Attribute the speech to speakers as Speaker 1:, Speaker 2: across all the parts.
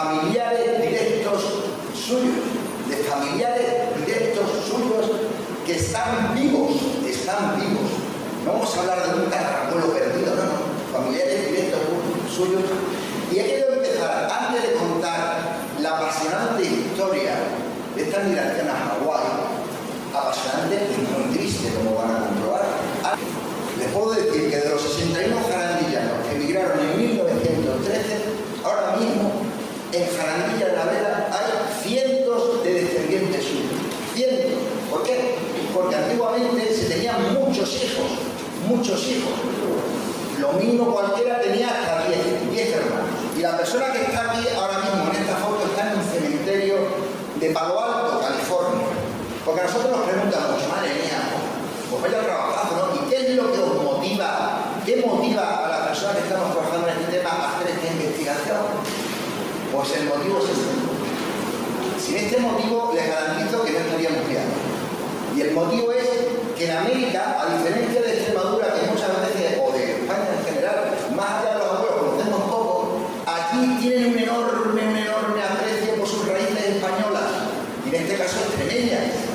Speaker 1: familiares directos suyos, que están vivos. No vamos a hablar de un tatarabuelo perdido, no, familiares directos suyos. Y he querido empezar, antes de contar la apasionante historia de esta migración a Hawái, apasionante y muy triste, como van a comprobar. Les puedo decir que de los 61 jarandillanos que emigraron en 1913, ahora mismo en Jarandilla de la Vela hay cientos de descendientes suyos. Cientos. ¿Por qué? Porque antiguamente se tenían muchos hijos. Lo mínimo cualquiera tenía hasta 10 hermanos. Y la persona que está aquí ahora mismo en esta foto está en un cementerio de Palo Alto, California. Porque a nosotros nos preguntan mucho, madre mía, pues vaya trabajando, ¿no? ¿Y qué es lo que os motiva? ¿Qué motiva a las personas que estamos trabajando en este tema a hacer esta investigación? Pues el motivo es este. Sin este motivo les garantizo que no estaríamos viendo. Y el motivo es que en América, a diferencia de Extremadura, que muchas veces, o de España en general, más allá de los abuelos conocemos poco, aquí tienen un enorme aprecio por sus raíces españolas, y en este caso extremeñas.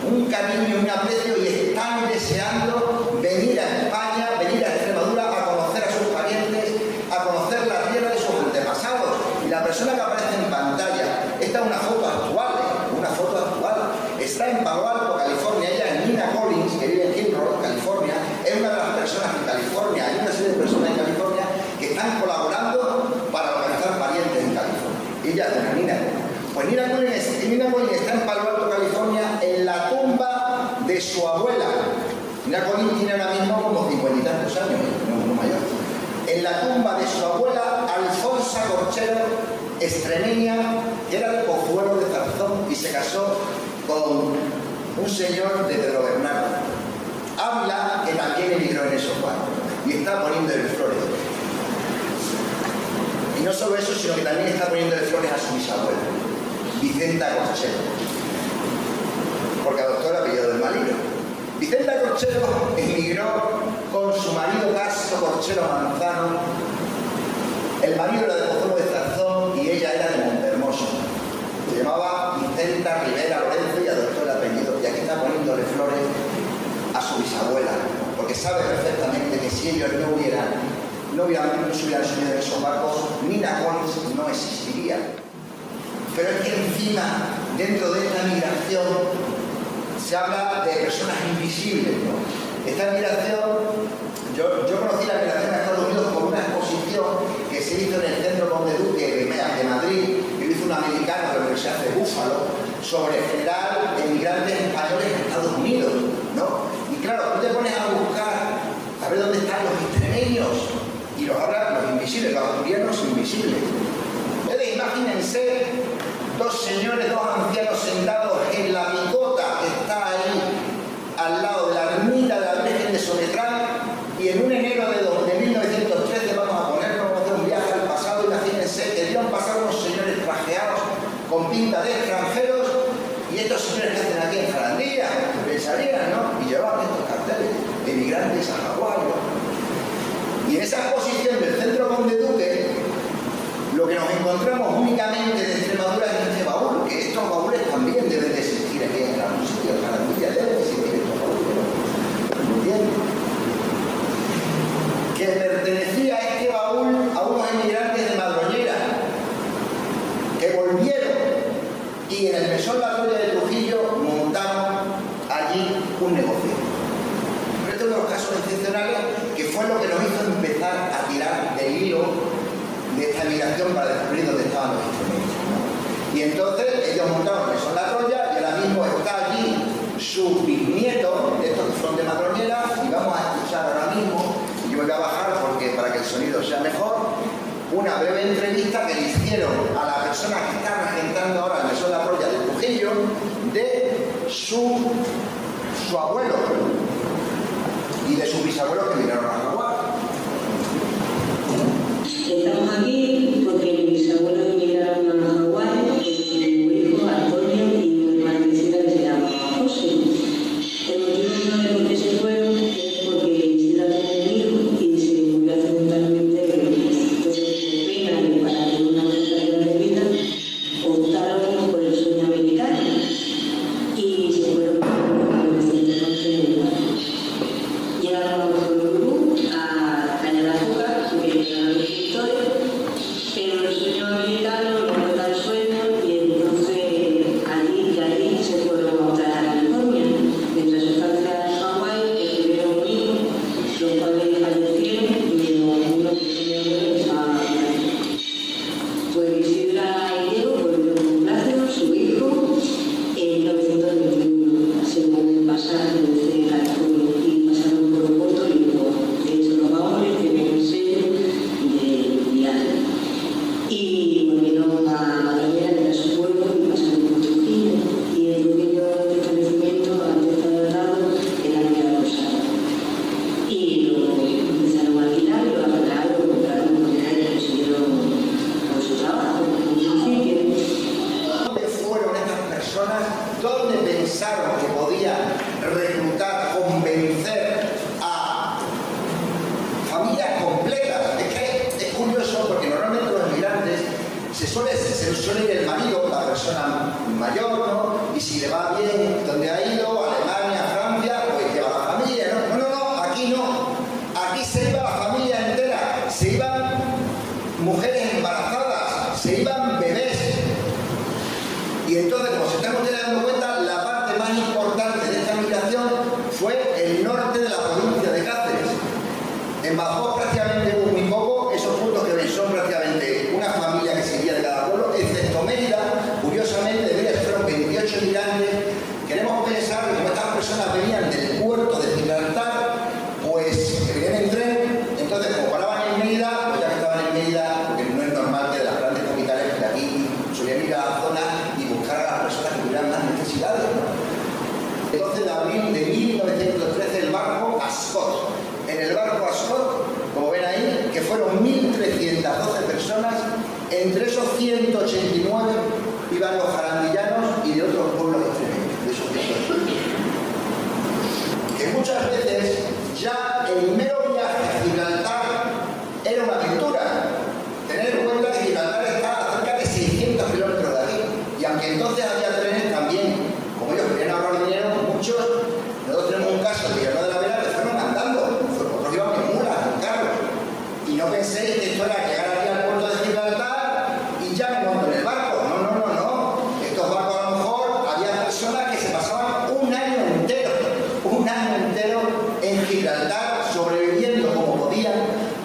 Speaker 1: Un cariño y un aprecio, y están deseando venir a España, venir a Extremadura a conocer a sus parientes, a conocer la tierra de sus antepasados. Y la persona que aparece en pantalla, esta es una foto actual, está en Palo Alto, California. Ella es Nina Collins, que vive en Hillsborough, California. Es una de las personas en California, hay una serie de personas en California que están colaborando para localizar parientes en California. Ella es una Nina Collins. Pues Nina Collins está en Palo Alto, California, en la tumba de su abuela. Nina Collins tiene ahora mismo como 50 y tantos años, no mayor. En la tumba de su abuela, Alfonsa Corchero, extremeña, que era de Pozuelo de Zarzón y se casó con un señor de Pedro Bernardo Ávila, que también emigró en esos barcos, y está poniéndole flores. Y no solo eso, sino que también está poniéndole flores a su bisabuela, Vicenta Corchero, porque adoptó el apellido del marido. Vicenta Corchero emigró con su marido Castro Corchero Manzano. El marido era de Pozuelo de Zarzón y ella era de Montehermoso. Se llamaba Vicenta Rivera Lorenzo y adoptó el apellido. Y aquí está poniéndole flores a su bisabuela, porque sabe perfectamente que si ellos no se hubieran subido en esos barcos, Nina Collins no existiría. Pero es que encima, dentro de esta migración, se habla de personas invisibles, ¿no? Esta migración, yo conocí la migración a Estados Unidos por una exposición que se hizo en el Centro Conde Duque de Madrid, que lo hizo un americano de la Universidad de Búfalo, sobre general emigrantes españoles en Estados Unidos, ¿no? Y claro, tú te pones a buscar a ver dónde están los extremeños, y los hablan los invisibles, los asturianos invisibles. Ustedes imagínense dos ancianos sentados en la picota que está ahí al lado de la ermita de la Virgen de Soletrán, y en un enero de 1913 vamos a hacer un viaje al pasado. Imagínense que debían pasar unos señores trajeados con pinta de extranjeros, y estos señores que hacen aquí en Jarandilla, pensarían, ¿no? Y llevaban estos carteles, emigrantes a Hawái. Y en esa exposición del Centro Conde Duque, lo que nos encontramos únicamente de Extremadura es este baúl, que estos baúles también deben de existir aquí en algún sitio, en Jarandilla deben de existir estos baúles, ¿no? ¿Entiendes? Que pertenecía a este baúl a unos emigrantes de Madroñera, que volvieron y en el Mesón La Gloria de Trujillo montaron allí un negocio. Pero este es uno de los casos excepcionales que fue lo que nos hizo empezar a tirar del hilo de esta emigración para descubrir dónde estaban los extremeños, ¿no? Y entonces ellos montaron eso en La Troya, y ahora mismo está allí su bisnieto, estos que son de Madroñera, y vamos a escuchar ahora mismo, y yo voy a bajar porque para que el sonido sea mejor, una breve entrevista que le hicieron a la persona que está regentando ahora el Mesón La Troya de Trujillo, de su abuelo y de sus bisabuelos que emigraron a Hawái.
Speaker 2: Estamos aquí porque mis abuelos emigraron a Hawái, mi hijo Antonio y mi hermanecita que se llama José. El motivo de por qué se fueron es porque Isla tiene un hijo y se murió accidentalmente, entonces pena que para tener una buena calidad de vida
Speaker 1: se suele ir el marido, la persona mayor, ¿no? Y si le va bien, donde ha ido, Alemania, Francia, pues lleva a la familia, ¿no? No, aquí no. Aquí se iba la familia entera, se iban mujeres embarazadas, se iban bebés. Y entonces, como se están ustedes dando cuenta, la parte más importante de esta migración fue el norte de la provincia de Cáceres. En Badajoz prácticamente hubo muy poco, esos puntos que ven son prácticamente una familia que se iría de cada pueblo, excepto Mérida. Curiosamente, de Mérida fueron 28 migrantes. Queremos pensar que como estas personas venían del puerto de Gibraltar, pues que venían en tren, entonces como paraban en Mérida, pues ya que estaban en Mérida, porque no es normal que de las grandes capitales de aquí solían ir a la zona y buscar a las personas que tuvieran más necesidades, ¿no? El 12 de abril de 1913 el barco Ascot. En el barco Ascot, como ven ahí, que fueron 1.312 personas, entre esos 189 iban los jarandillanos y de otros pueblos extremeños, de esos 189. Que muchas veces ya el mero viaje a Gibraltar era una aventura. Tener en cuenta que Gibraltar está a cerca de 600 kilómetros de aquí. Y aunque entonces había trenes también, como ellos querían ahorrar dinero, muchos, nosotros tenemos un caso de Villanueva de la Vera que fueron andando, otros iban en mulas, en carros. Y no penséis que esto era llegar aquí al puerto de Gibraltar y ya me monto en el barco. No. Estos barcos a lo mejor había personas que se pasaban un año entero en Gibraltar, sobreviviendo como podían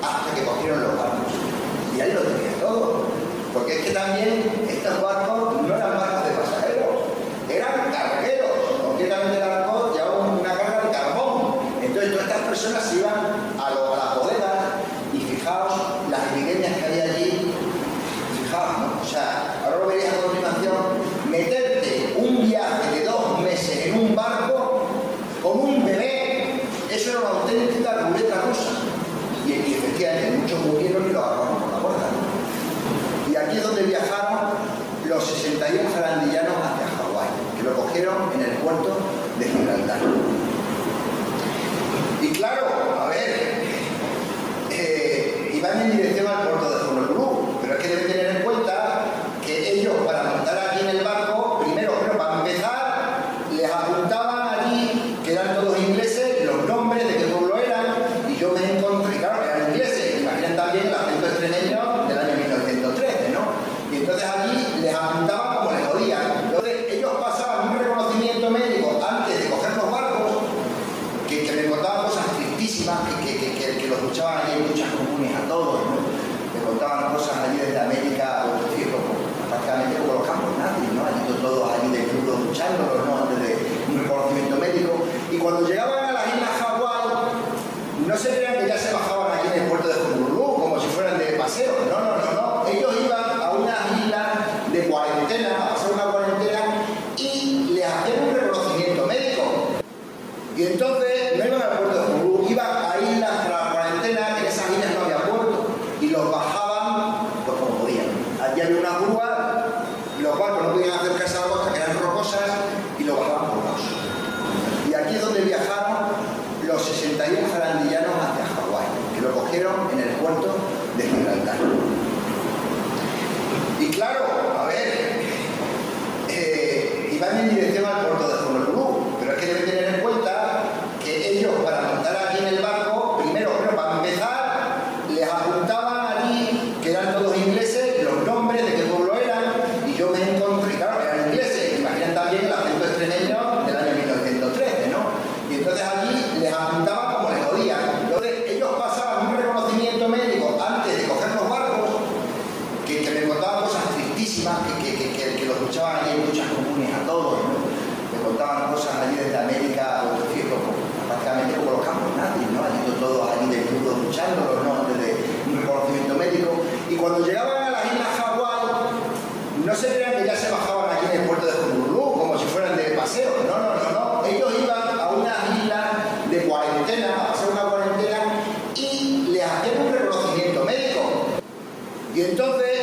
Speaker 1: hasta que cogieron los barcos. Y ahí lo tenían todo. Porque es que también estos barcos no eran barcos de pasajeros, eran cargueros. Concretamente el barco llevaba una carga de carbón. Entonces todas estas personas se iban a las bodegas y fijaos las evidencias que había allí. Fijaos, ¿no? O sea, ahora lo veréis a continuación, meterte un viaje de 2 meses en un barco con un bebé, eso era una auténtica ruleta rusa. Y efectivamente muchos murieron y lo agarraron por la puerta, ¿no? Y aquí es donde viajaron los 61 jarandillanos hacia Hawái, que lo cogieron en el puerto de Gibraltar. Y claro, a ver, iban en dirección al puerto de Honolulu, pero es que deben tener en cuenta que ellos, para montar aquí en el barco, primero, para empezar, les apuntaban allí, que eran todos ingleses, los nombres de qué pueblo eran, y yo me encontré, claro, eran ingleses, imaginen también el acento extremeño del año 1913, ¿no? Y entonces allí les apuntaban como les jodían. Entonces ellos pasaban un reconocimiento médico antes de coger los barcos, que me contaban cosas tristísimas, que los luchaban allí en muchas comunes a todos, ¿no? Me contaban cosas allí desde América, prácticamente como los campos nazis, ¿no? Allí todos allí desnudos luchándolos, ¿no? Antes de un reconocimiento médico. Y cuando llegaban a las islas Hawái, no se crean que ya se bajaban aquí en el puerto de Honolulu como si fueran de paseo. No. Ellos iban a unas islas de cuarentena, a hacer una cuarentena, y les hacían un reconocimiento médico. Y entonces no iban al puerto de Honolulu, iban a islas para la cuarentena, que en esas islas no había puerto, y los bajaban pues como podían. Allí había una grúa, los barcos no podían acercarse a la costa, que eran rocosas, y lo bajaban por los. Y aquí es donde viajaron los 61 jarandillanos hacia Hawái, que lo cogieron en el puerto de Gibraltar. Y claro, a ver, iban en dirección al puerto de Honolulu, pero es que deben tener en cuenta que ellos, para montar aquí en el barco, primero, para empezar, les apuntaban allí, que eran todos ingleses, los nombres de qué pueblo eran, y yo me encontré, claro, eran ingleses, imaginen también el acento extremeño del año 1913, ¿no? Y entonces allí les apuntaban como les jodían. Entonces ellos pasaban un reconocimiento médico antes de coger los barcos, que me contaban cosas tristísimas, que los luchaban allí en muchas comunes a todos, ¿no? Me contaban cosas allí desde América, prácticamente como los campos nazis, ¿no? Allí todos allí desnudos luchándolos, ¿no? Antes de un reconocimiento médico. Y cuando llegaban a las islas Hawái, no se crean que ya se bajaban aquí en el puerto de Honolulu como si fueran de paseo. No. Ellos iban a unas islas de cuarentena, a hacer una cuarentena, y les hacían un reconocimiento médico. Y entonces